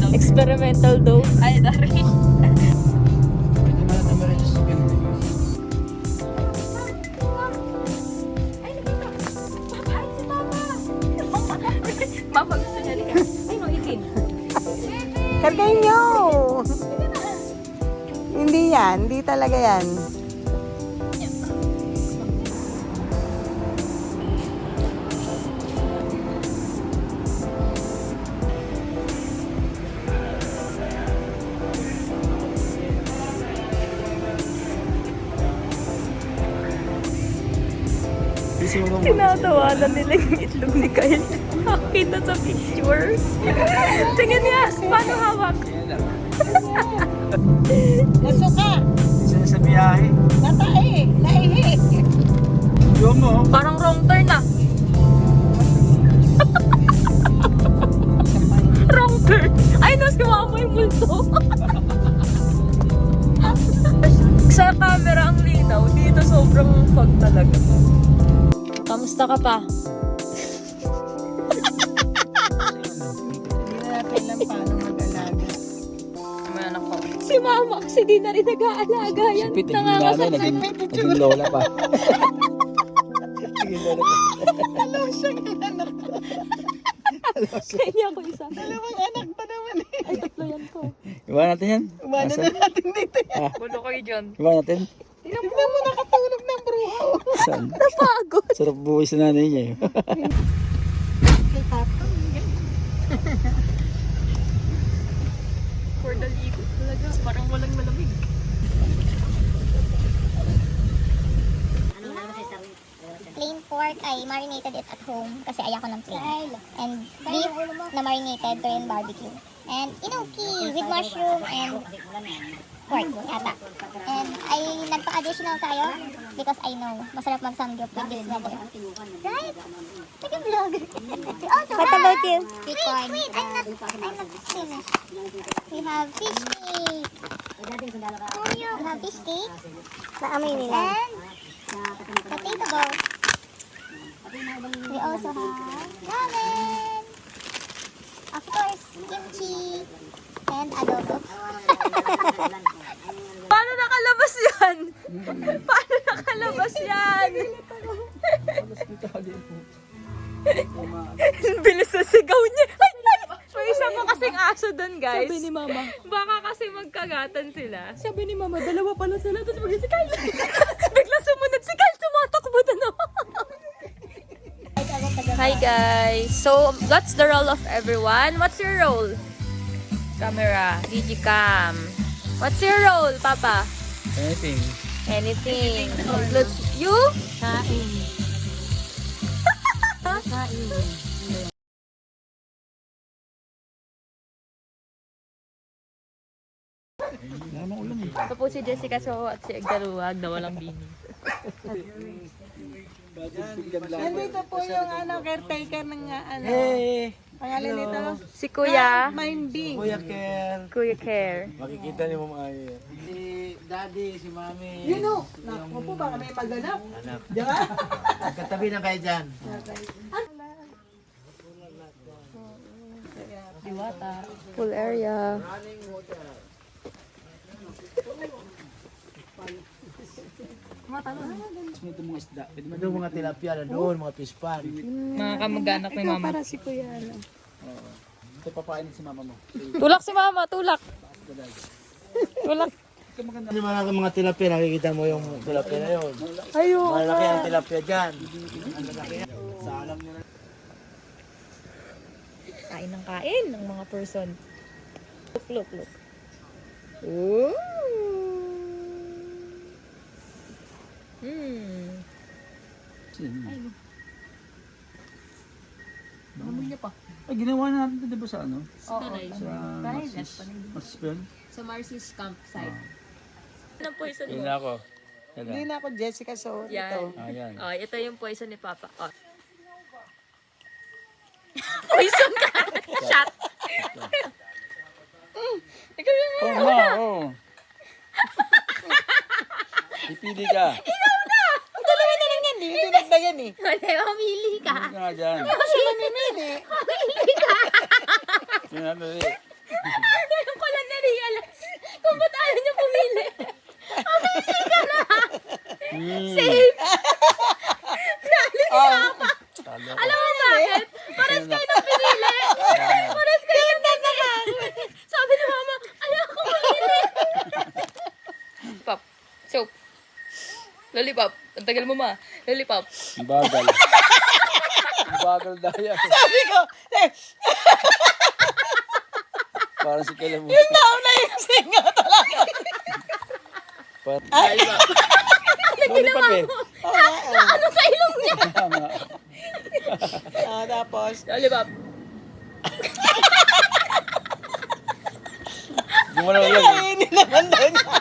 Experimental dose. Ay, dari. Hindi man natin ma-register yun. Mama, gusto niya rin. Ay, no, itin. Kargahin nyo! Hindi yan. Hindi talaga yan. Tinatawanan nila yung itlog ni Kyle. Nakakita sa picture. Tingnan niya. Paano hawak? Nasuka! Isa sa biyahe. Natae! Naihi! Yung mo. Parang wrong turn na. Wrong turn. Ay, no, si mama yung multo. Sa camera ang linaw. Dito sobrang fog talaga. Kamusta ka pa? Hindi na natin lang paano mag-alaga. May anak ko. Si mama kasi di na rin nag-aalaga yan. Sipit, naging lola pa. Naging lola pa. Alam siya yung anak ko. Kanya ko isa. Dalawang anak pa naman eh. Ay, tatlo yan ko. Iba natin yan. Umano na natin dito yan. Bulo kayo dyan. Iba natin. Tingnan mo nakatulog ng bruha. Saan? Napagod. Sarap buhay sa nanay niya eh. Kay Tato. For the ligo talaga. Parang walang malamig. Plain pork, I marinated it at home kasi ayoko ng plain. And beef na marinated Korean barbecue. And inoki with mushroom and pork yata. And I nagpa-additional tayo because I know masarap mag-samgyup with this weather. Right? Like a vlogger. We also What have... about you? Wait, I'm not finished. We have fish cake. We have fish cake. Naamoy nila. And potato balls. We also have ramen. Of course, kimchi. And adobo. Paano nakalabas yan? Paano nakalabas yan? Bilis sa sigaw niya. Ay, ay! May isa pa kasing aso doon, guys. Sabi ni mama. Baka kasi magkagatan sila. Sabi ni mama, dalawa pala sila. Tapos maging si Kyle. Bigla sumunod si Kyle. Tumatakbo na no. Hi guys. So, that's the role of everyone. What's your role? Camera. Digicam. What's your role, Papa? Anything. Anything. Includes you? Naman ulan eh. Ito po si Jessica So at si Egdaluwag na walang bini. Nandito po yung caretaker ng Hey! pangalan nito. Si Kuya. Mind Bing. Kuya Kel. Kuya Care. Makikita niyo mo maayo. Si Daddy, si Mami. Yun o. Naku po, baka may maganap. Anak. Diyan ka? Katabi na kayo dyan. Diwata. Full area. Ito mga isda. Ito mga tilapia na doon, mga fish pan. Mga kamag-anak ni Mama. Para si Kuya. Ito papainin si mama mo. Tulak si Mama, tulak. Tulak. Hindi mga tilapia, nakikita mo yung tilapia na yun. Ayun. Malaki ang tilapia dyan. Ang lalaki yan. Sa alam nyo na. Kain ng kain ng mga person. Look, look, look. Ooh. Ay, ginawa na natin ito, di ba sa ano? Oo. Sa Marcis. Marcis pa yun? Sa Marcy's campsite. Anong poison Yun mo? na ako. Hindi na ako Jessica So. Ito. Yan. Ayan. Oh, ito yung poison ni Papa. Oh. Poison ka! Shot! Ikaw yung Oo nga, oo. Pipili ka. Ang dalawa na lang yan eh. Hindi nagdagan eh. Wala, mamili ka. Pipili ka nga dyan. Kasi mamimili. Sinabili. Ngayon ko lang na-realize kung ba't ayaw niya pumili. Pumili ka na! Safe! Nalo si Papa! Alam mo bakit? Pares kayo nang pinili! Pares kayo nang pinili! Sabi ni Mama, ayaw ko pumili! Pop, soap. Lollipop. Ang tagal mo ma. Lollipop. Bagal. Bagal dahil. Sabi ko, Parang si Kailan mo. yung nauna yung singa talaga. Lollipop eh. Ano sa ilong niya? Tapos, Lollipop. Gumalaw lang eh. hindi naman daw niya.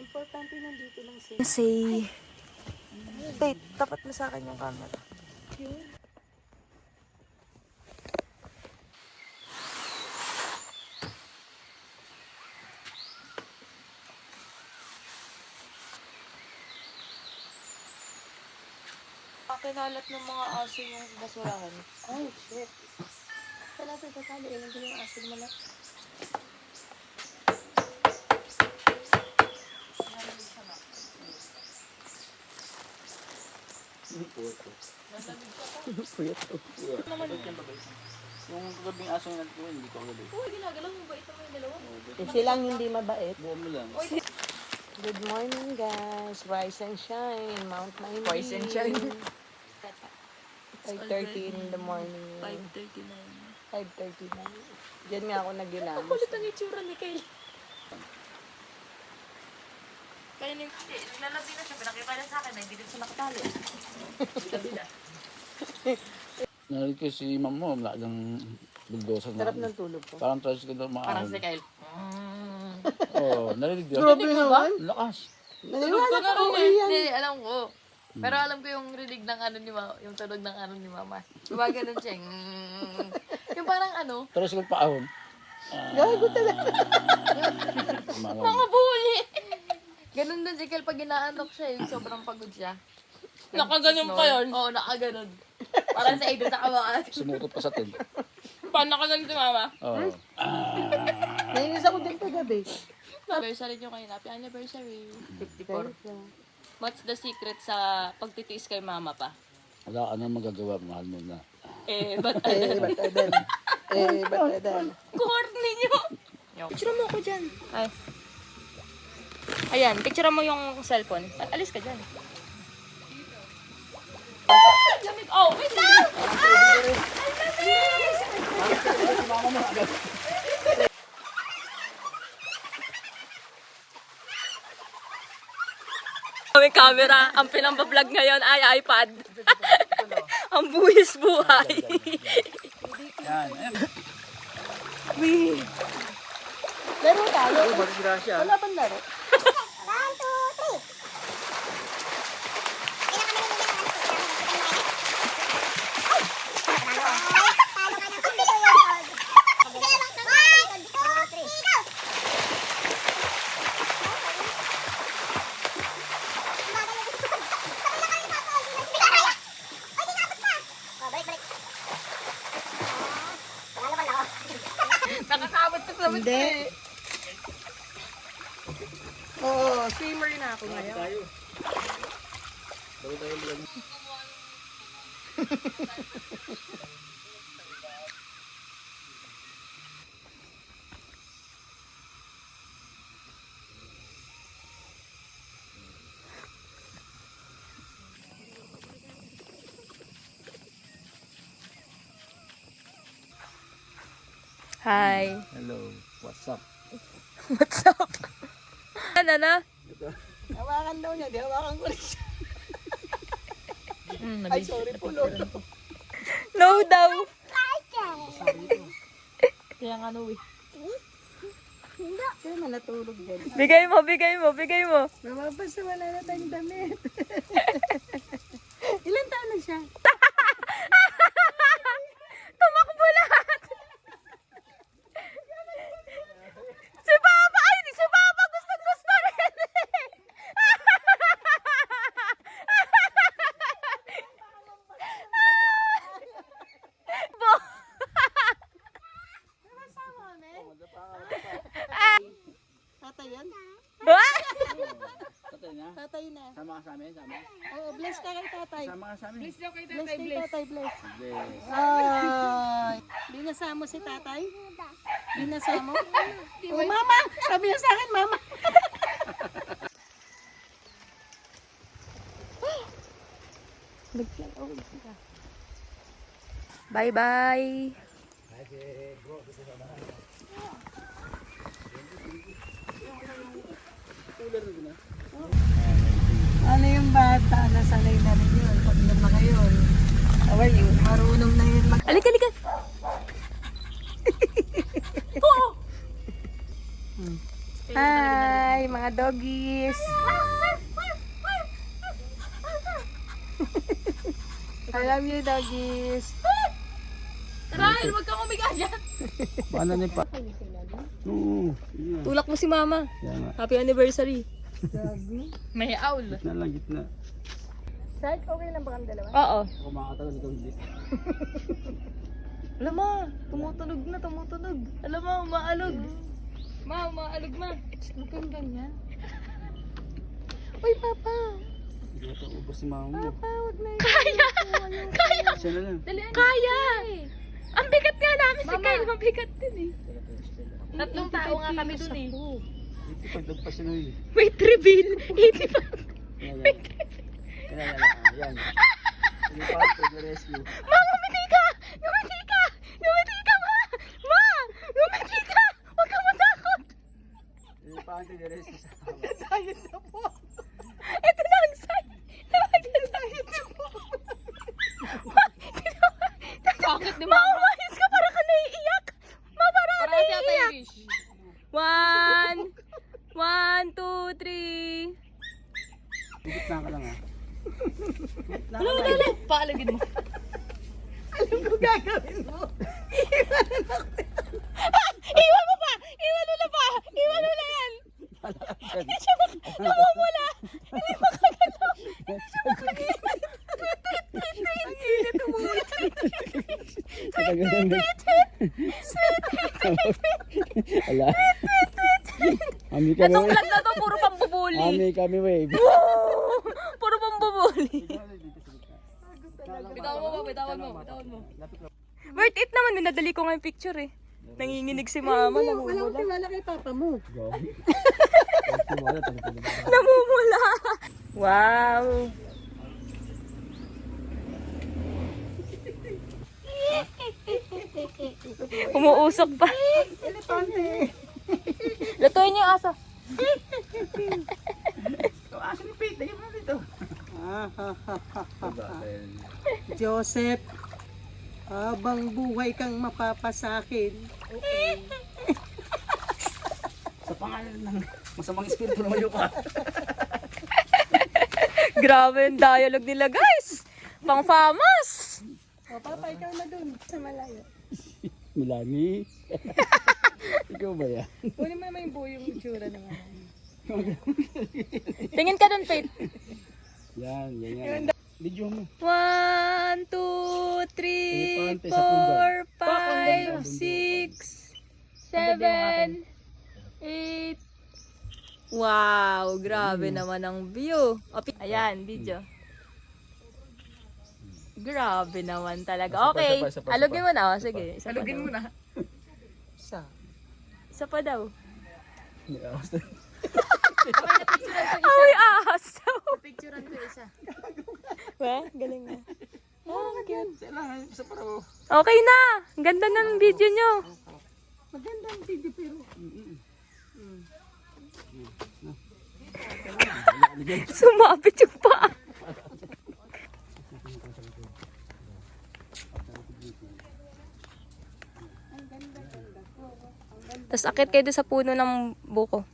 Importante nandito lang siya. Say. Wait, tapat mo sa akin yung camera. Kinalat ng mga aso yung basurahan. Ay, shit. Wala pa tatali. Nandun yung asin mo na. Yung gabing aso yung natin ko, hindi ko agad eh. Uy, ginagalaw mo ba ito mo yung dalawa? Silang hindi mabait. Buo mo lang. Good morning, guys. Rise and shine. Mount Maynila. Rise and shine. 5:30 in the morning. 5:39. 5:39. Diyan nga ako nagilamos. Kulit ang itsura ni Kyle. Kaya nilalabi na siya, pinakita niya sa akin na hindi din siya nakatali. Bila-bila. Narinig ko si ma'am mo, wala lang bulldozer na. Sarap ng tulog ko. Parang tricycle na Parang maahon. si Kyle. Oo, narinig yun. Grabe naman. Lakas. Naniwala na ko rin yan. Hindi, alam ko. Pero alam ko yung rinig ng ano ni Mama, yung tunog ng ano ni Mama. Diba ganun siya? Yung parang ano, Tricycle paahon. Gago talaga. mga bully. Ganun din si Kyle pag inaanok siya, yung sobrang pagod siya. Nakaganon pa yun? Oo, nakaganon. Parang sa Aiden nakawakan. Sumutot pa sa tent. Paano nakaganon si Mama? Oo. Nainis ako din kagabi. Anniversary nyo kayo. Happy anniversary. 54. What's the secret sa pagtitiis kay Mama pa? Wala ka na magagawa, mahal mo na. Ba't Ba't adan? Ba't adan? corny nyo? Picture mo ako dyan. Ay. Ayan, picture mo yung cellphone. Alis ka dyan. Lamig. Oh, wait lang! May camera. Ang pinambablog ngayon ay iPad. Ang buwis buhay. Yan. Laro tayo. Grasya. Wala bang laro? 1, 2, 3. Nakakabot ka sa Hindi. Oo, swimmer na ako ngayon. Hi. Hello. What's up? What's up? Ano na? Hawakan daw niya, di hawakan ko rin siya. Ay, sorry po, Lord. No daw. Kaya nga no eh. Kaya man natulog din. Bigay mo, bigay mo, bigay mo. Mamabasa, wala na tayong damit. Ilan taon na siya? Tumakbo lahat. Si Papa! Ay, si Papa! Gusto rin! Tatay na. Sama ka sa amin, sama. Oo, bless ka kay tatay. Sama ka sa amin. Bless daw kay Bless tatay, kay bless. tatay, bless. Bless. Ay, binasamo si tatay? Binasamo? Oh, mama! Sabi niya sa akin, mama. Bye-bye. Ano yung bata? Nasanay na rin yun. Pag lumaki yun. How are you? Marunong na yun Alika, alika. Hi, mga doggies. I love you, doggies. Ryan, huwag kang umiga dyan. Paano niya pa? Oo. Tulak mo si mama. Yan nga. Happy anniversary. May owl. Gitna lang, gitna. Side, okay lang ba kami dalawa? Oo. Kumakatagal ikaw hindi. Alam mo, tumutunog na, tumutunog. Alam mo, umaalog. Ma, umaalog ma. Huwag kang ganyan. Uy, Papa. Hindi ito ubos si mama mo. Papa, huwag na yun. Kaya! Kaya! Siya na lang. Kaya! Ang bigat nga namin si Kyle, mabigat din eh. Tatlong tao nga kami dun eh. Pagdag pa siya na yun. Wait, reveal. 85. Yan, yan. Yan, yan. Hindi pa ako rescue. Ma, ngumiti ka! Ngumiti ka! Ngumiti ka, ma! Ma! Ngumiti ka! Huwag ka matakot! Hindi pa ako rescue sa mama. Diet na po. Ito na ang sign! Diet na po! Bakit di ma? Umayos ka, para ka naiiyak! Ma, para ka naiiyak! 1, 2, 3. Gitna ka lang ah. Lalo, paalagin mo. Alam ko gagawin mo. Iwan mo pa! Iwan mo na pa! Iwan mo na yan! Hindi siya namumula! Hindi makagalaw! Ang init umulan. Matagal lang. Ala. Ami kami Itong wave. vlog na to, puro pambubuli. Ami kami wave. Puro pambubuli. Bitawan mo, bitawan mo, bitawan mo. Worth it naman, minadali ko nga yung picture eh. Nanginginig si mama, Wala namumula. akong tiwala kay papa mo. Namumula! Wow! Umuusok pa. Elepante. Lutuin niyo yung aso. Aso ni Pete, lagyan mo dito. Joseph, habang buhay kang mapapasakin. Sa pangalan ng masamang espiritu ng mayuka. Grabe yung dialogue nila, guys. Pang famas. O, papa, ikaw na dun sa malayo. Milani. Ikaw ba yan? Kunin mo naman yung buo yung itsura ng ano. Tingin ka dun, Faith. Yan, yan, yan. Video mo. 1, 2, 3, Elepante sa pugan. 4, 5, 6, 7, 8. Wow, grabe naman ang view. Ayan, video. Grabe naman talaga. Okay, alugin mo na. Sige, alugin mo na. Isa. Isa pa daw. May awas na. Ay, ahas daw. Picturean ko isa. Ba, galing na. Kailangan, isa para mo. Okay na. Ang ganda ng video nyo. Maganda ang video pero. Sumabit yung paa. Tapos akit kayo doon sa puno ng buko.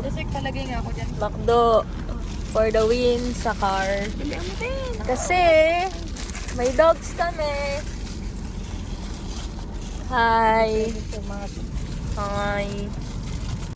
Kasi palagay nga ako dyan. Makdo for the win sa car. Kasi may dogs kami. Hi. Hi.